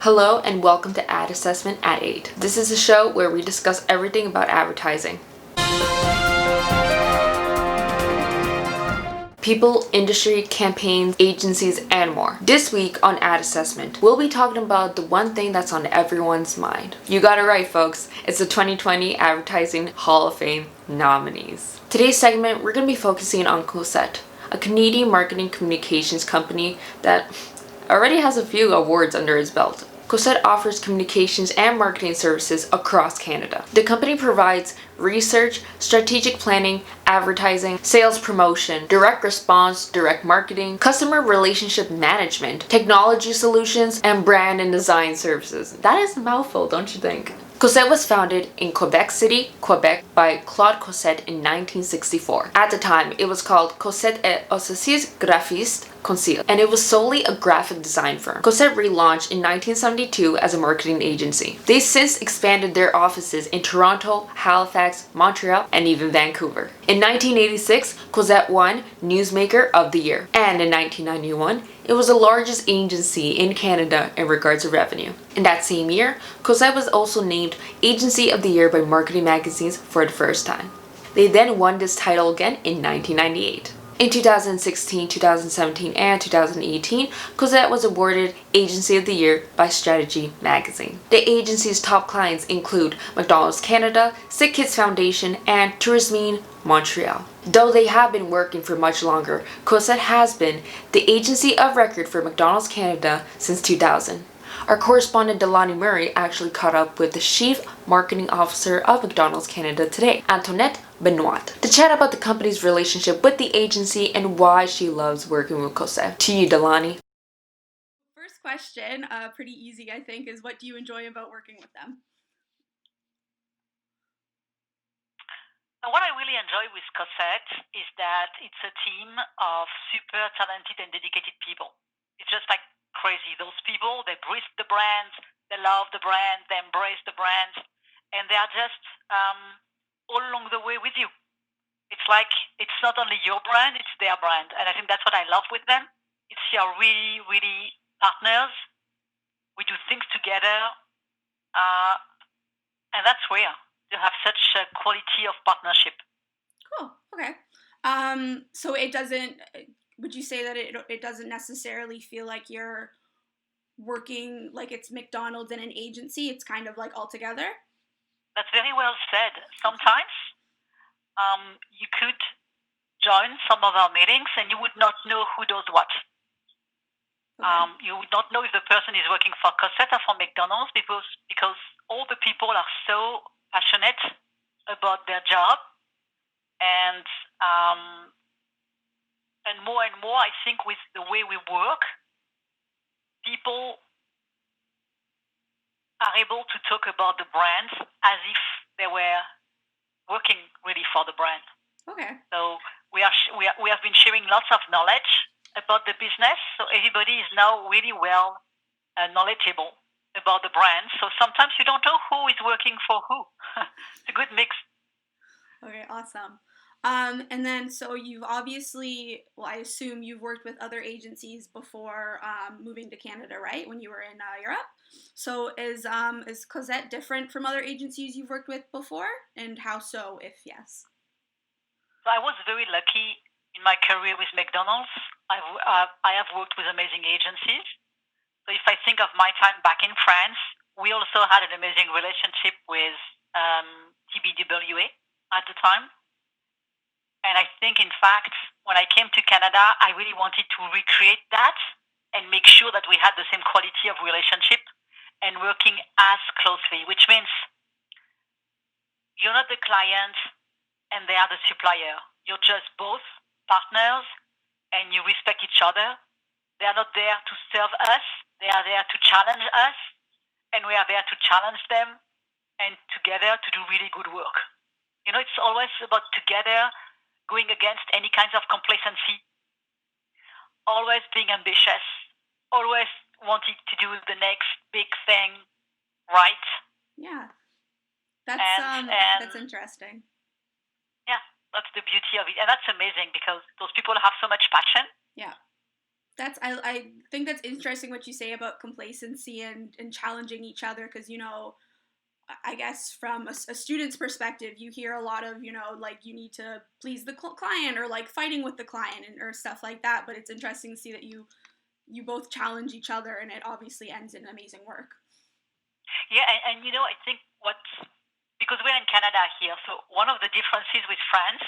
Hello and welcome to Ad Assessment at 8. This is a show where we discuss everything about advertising. People, industry, campaigns, agencies, and more. This week on Ad Assessment, we'll be talking about the one thing that's on everyone's mind. You got it right, folks. It's the 2020 Advertising Hall of Fame nominees. Today's segment, we're going to be focusing on Cossette, a Canadian marketing communications company that already has a few awards under its belt. Cossette offers communications and marketing services across Canada. The company provides research, strategic planning, advertising, sales promotion, direct response, direct marketing, customer relationship management, technology solutions, and brand and design services. That is a mouthful, don't you think? Cossette was founded in Quebec City, Quebec by Claude Cossette in 1964. At the time, it was called Cossette et Associés Graphistes Conceal, and it was solely a graphic design firm. Cossette relaunched in 1972 as a marketing agency. They since expanded their offices in Toronto, Halifax, Montreal, and even Vancouver. In 1986, Cossette won Newsmaker of the Year, and in 1991, it was the largest agency in Canada in regards to revenue. In that same year, Cossette was also named Agency of the Year by Marketing Magazines for the first time. They then won this title again in 1998. In 2016, 2017, and 2018, Cossette was awarded Agency of the Year by Strategy Magazine. The agency's top clients include McDonald's Canada, Sick Kids Foundation, and Tourisme Montreal. Though they have been working for much longer, Cossette has been the agency of record for McDonald's Canada since 2000. Our correspondent Delaney Murray actually caught up with the Chief Marketing Officer of McDonald's Canada today, Antoinette Benoit, to chat about the company's relationship with the agency and why she loves working with Cossette. To you, Delaney. First question, pretty easy, I think, is what do you enjoy about working with them? What I really enjoy with Cossette is that it's a team of super talented and dedicated people. It's just like crazy. Those people, they breathe the brand, they love the brand, they embrace the brand, and they are just all along the way with you. It's like it's not only your brand, it's their brand. And I think that's what I love with them. It's your really, really partners. We do things together, and that's rare to have such a quality of partnership. Cool. Okay. So it doesn't. Would you say that it doesn't necessarily feel like you're working like it's McDonald's and an agency? It's kind of like all together. That's very well said. Sometimes you could join some of our meetings and you would not know who does what. Okay. You would not know if the person is working for Cossette or for McDonald's because all the people are so passionate about their job, and more, I think with the way we work, people are able to talk about the brand as if they were working really for the brand. Okay. So we have been sharing lots of knowledge about the business, so everybody is now really well knowledgeable about the brand. So sometimes you don't know who is working for who. It's a good mix. Okay. Awesome. And then so you've obviously, well, I assume you've worked with other agencies before moving to Canada, right? When you were in Europe. So is Cossette different from other agencies you've worked with before, and how so, if yes? So I was very lucky in my career with McDonald's. I have worked with amazing agencies. So if I think of my time back in France, we also had an amazing relationship with TBWA at the time. And I think, in fact, when I came to Canada, I really wanted to recreate that and make sure that we had the same quality of relationship and working as closely, which means you're not the client and they are the supplier. You're just both partners and you respect each other. They are not there to serve us. They are there to challenge us, and we are there to challenge them and together to do really good work. You know, it's always about together going against any kinds of complacency, always being ambitious, always wanting to do the next big thing right. Yeah. And That's interesting. yeah, that's the beauty of it. And that's amazing because those people have so much passion. Yeah. I think that's interesting what you say about complacency and challenging each other, because I guess from a student's perspective, you hear a lot of, like you need to please the client, or like fighting with the client, or stuff like that. But it's interesting to see that you both challenge each other, and it obviously ends in amazing work. Yeah, and I think because we're in Canada here, so one of the differences with France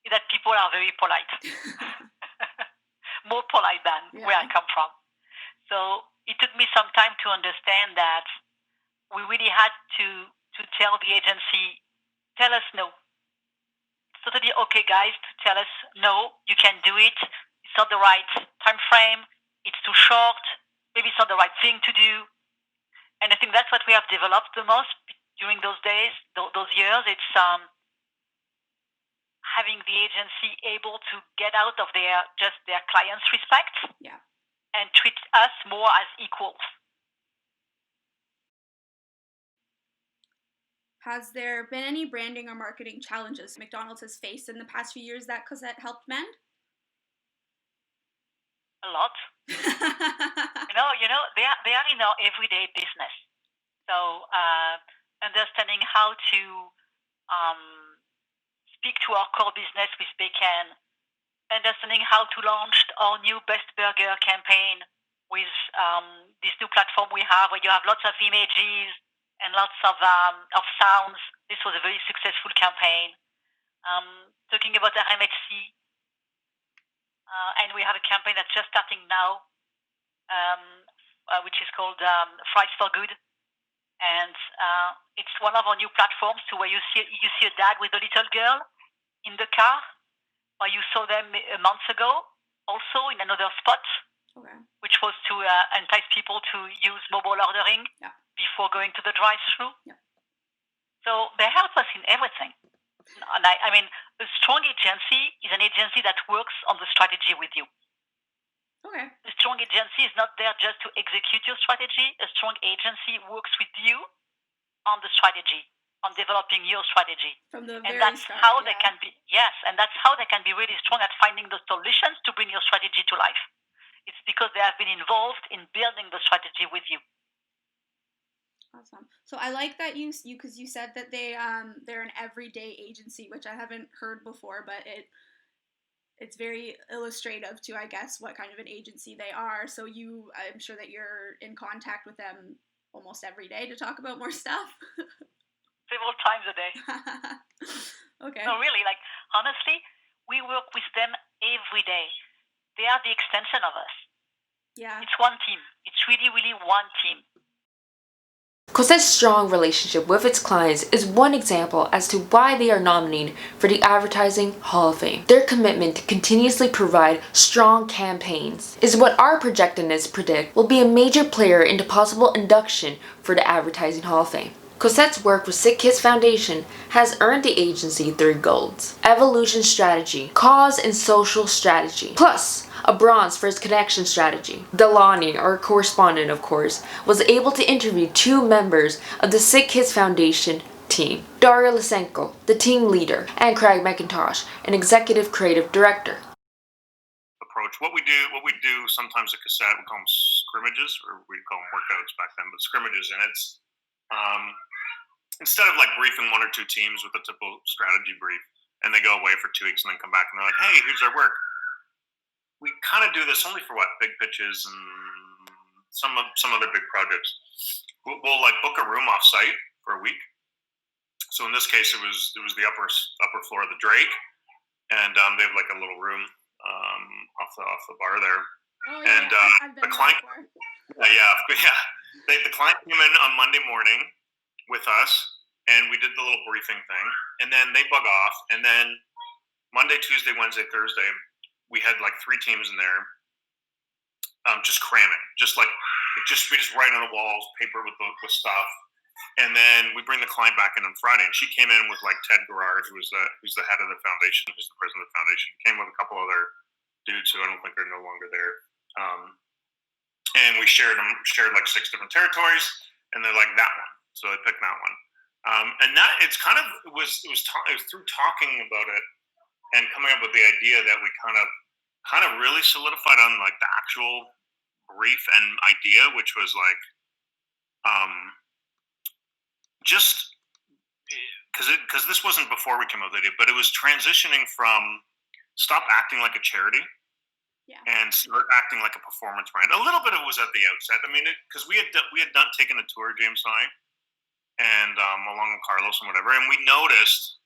is that people are very polite, more polite than where I come from. So it took me some time to understand that we really had to tell the agency, tell us no. It's totally okay, guys, to tell us no, you can do it. It's not the right time frame. It's too short. Maybe it's not the right thing to do. And I think that's what we have developed the most during those days, those years. It's having the agency able to get out of their clients' respect, and treat us more as equals. Has there been any branding or marketing challenges McDonald's has faced in the past few years that Cossette helped mend? A lot. They are in our everyday business. So understanding how to speak to our core business with bacon, understanding how to launch our new Best Burger campaign with this new platform we have, where you have lots of images and lots of sounds. This was a very successful campaign. Talking about RMHC, and we have a campaign that's just starting now, which is called Fries for Good, and it's one of our new platforms to where you see a dad with a little girl in the car, or you saw them a month ago, also in another spot, which was to entice people to use mobile ordering before going to the drive-thru. So they help us in everything. And I mean, a strong agency is an agency that works on the strategy with you. A strong agency is not there just to execute your strategy. A strong agency works with you on the strategy, on developing your strategy. From the and very that's start, how they can be, and that's how they can be really strong at finding the solutions to bring your strategy to life. It's because they have been involved in building the strategy with you. Awesome. So I like that you because you said that they're an everyday agency, which I haven't heard before, but it's very illustrative to, I guess, what kind of an agency they are. So I'm sure that you're in contact with them almost every day to talk about more stuff. Several times a day. Okay. No, really, honestly, we work with them every day. They are the extension of us. Yeah. It's one team. It's really, really one team. Cossette's strong relationship with its clients is one example as to why they are nominated for the Advertising Hall of Fame. Their commitment to continuously provide strong campaigns is what our projectionists predict will be a major player in the possible induction for the Advertising Hall of Fame. Cossette's work with Sick Kids Foundation has earned the agency 3 golds: evolution strategy, cause and social strategy, plus a bronze for its connection strategy. Delaney, our correspondent of course, was able to interview 2 members of the Sick Kids Foundation team: Daria Lysenko, the team leader, and Craig McIntosh, an executive creative director. Approach. What we do sometimes at Cossette, we call them scrimmages, or we call them workouts back then, but scrimmages, and it's instead of briefing 1 or 2 teams with a typical strategy brief, and they go away for 2 weeks and then come back and they're like, "Hey, here's our work." We kind of do this only for big pitches and some other big projects. We'll book a room off site for a week. So in this case, it was the upper floor of the Drake, and they have a little room off the bar there. Oh yeah, and I've been the client, the client came in on Monday morning with us, and we did the little briefing thing, and then they bug off, and then Monday, Tuesday, Wednesday, Thursday, we had 3 teams in there, just cramming, we just write on the walls, paper with stuff, and then we bring the client back in on Friday, and she came in with Ted Garrard, who's the head of the foundation, who's the president of the foundation, came with a couple other dudes who I don't think are no longer there, and we shared 6 different territories, and they're like, that one. So I picked that one, and that it was through talking about it and coming up with the idea that we kind of kind of really solidified on like the actual brief and idea, which was like just because this wasn't before we came up with the idea, but it was transitioning from stop acting like a charity and start acting like a performance brand. A little bit of it was at the outset. I mean, because we had taken a tour, James and I, and along with Carlos and whatever, and we noticed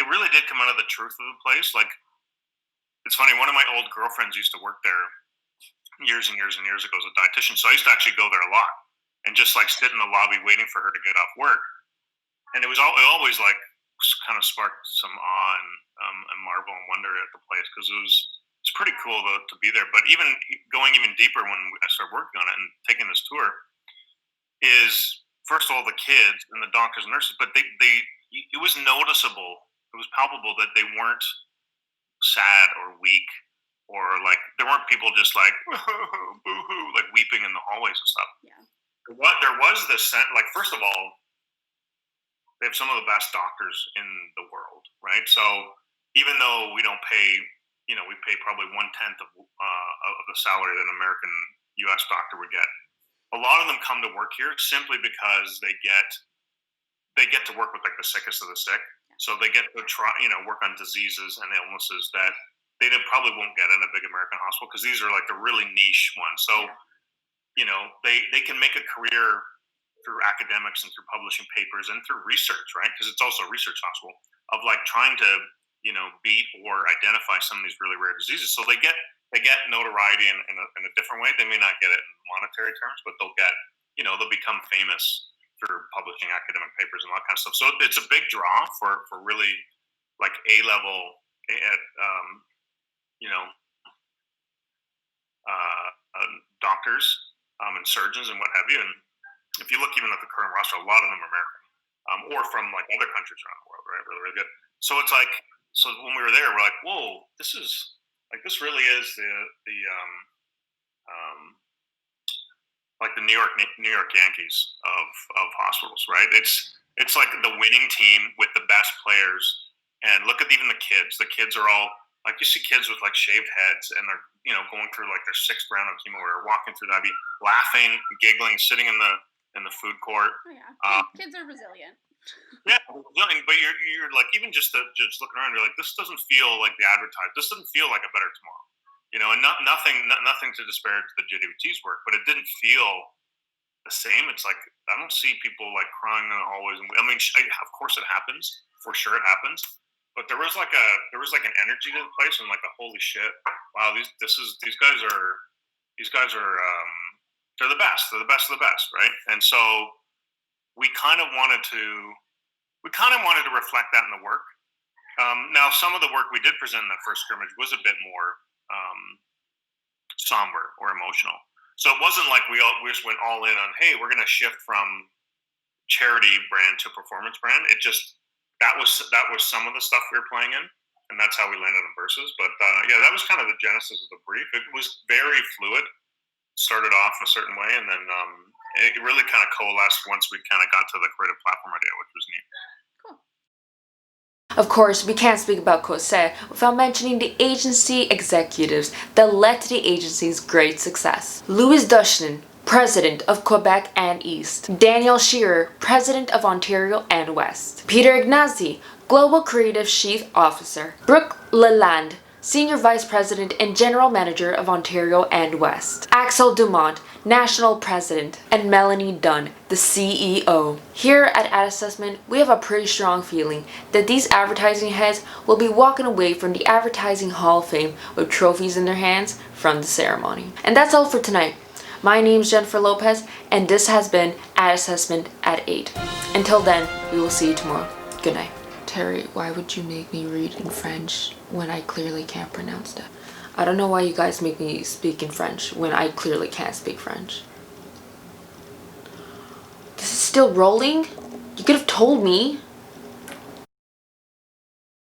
it really did come out of the truth of the place. Like, it's funny. One of my old girlfriends used to work there years and years and years ago as a dietitian, so I used to actually go there a lot and just like sit in the lobby waiting for her to get off work. And it always like kind of sparked some awe and marvel and wonder at the place because it's pretty cool to be there. But even going even deeper when I started working on it and taking this tour is first of all the kids and the doctors and nurses, but it was noticeable, it was palpable that they weren't sad or weak or like there weren't people just like boo-hoo, like weeping in the hallways and stuff. Yeah. There was this sense, like first of all, they have some of the best doctors in the world, right? So even though we don't pay, we pay probably 1/10 of the salary that an American U.S. doctor would get. A lot of them come to work here simply because they get to work with like the sickest of the sick. So they get to try, work on diseases and illnesses that they probably won't get in a big American hospital because these are like the really niche ones. So, they can make a career through academics and through publishing papers and through research, right? Because it's also a research hospital of like trying to, beat or identify some of these really rare diseases. So they get notoriety in a different way. They may not get it in monetary terms, but they'll get, they'll become famous through publishing academic papers and all that kind of stuff. So it's a big draw for really like A-level, doctors and surgeons and what have you. And if you look even at the current roster, a lot of them are American or from like other countries around the world, right? Really, really good. So it's like, so when we were there, we're like, whoa, this really is like the New York Yankees of hospitals, right? It's like the winning team with the best players, and look at even the kids. The kids are all like, you see kids with like shaved heads, and they're going through like their 6th round of chemo, or walking through that, laughing, giggling, sitting in the food court. Oh, yeah. Kids are resilient. Yeah, but you're like, even just looking around, you're like, this doesn't feel like the advertised. This doesn't feel like a better tomorrow. And nothing to disparage the JWT's work, but it didn't feel the same. It's like I don't see people like crying in the hallways. I mean, of course it happens, for sure it happens, but there was like an energy to the place, and like a holy shit, wow, these guys are they're the best. They're the best of the best, right? And so we kind of wanted to reflect that in the work. Now, some of the work we did present in that first scrimmage was a bit more somber or emotional. So it wasn't like we just went all in on, hey, we're going to shift from charity brand to performance brand. It just that was some of the stuff we were playing in, and that's how we landed on verses. But that was kind of the genesis of the brief. It was very fluid. Started off a certain way, and then it really kind of coalesced once we kind of got to the creative platform idea, which was neat. Of course, we can't speak about Cossette without mentioning the agency executives that led to the agency's great success. Louis Duchesne, President of Quebec and East. Daniel Shearer, President of Ontario and West. Peter Ignacy, Global Creative Chief Officer. Brooke Lalande, Senior Vice President and General Manager of Ontario and West. Axel Dumont, National President, and Melanie Dunn, the CEO. Here at Ad Assessment, we have a pretty strong feeling that these advertising heads will be walking away from the Advertising Hall of Fame with trophies in their hands from the ceremony. And that's all for tonight. My name is Jennifer Lopez, and this has been Ad Assessment at 8. Until then, we will see you tomorrow. Good night. Terry, why would you make me read in French when I clearly can't pronounce that? I don't know why you guys make me speak in French when I clearly can't speak French. This is still rolling? You could have told me.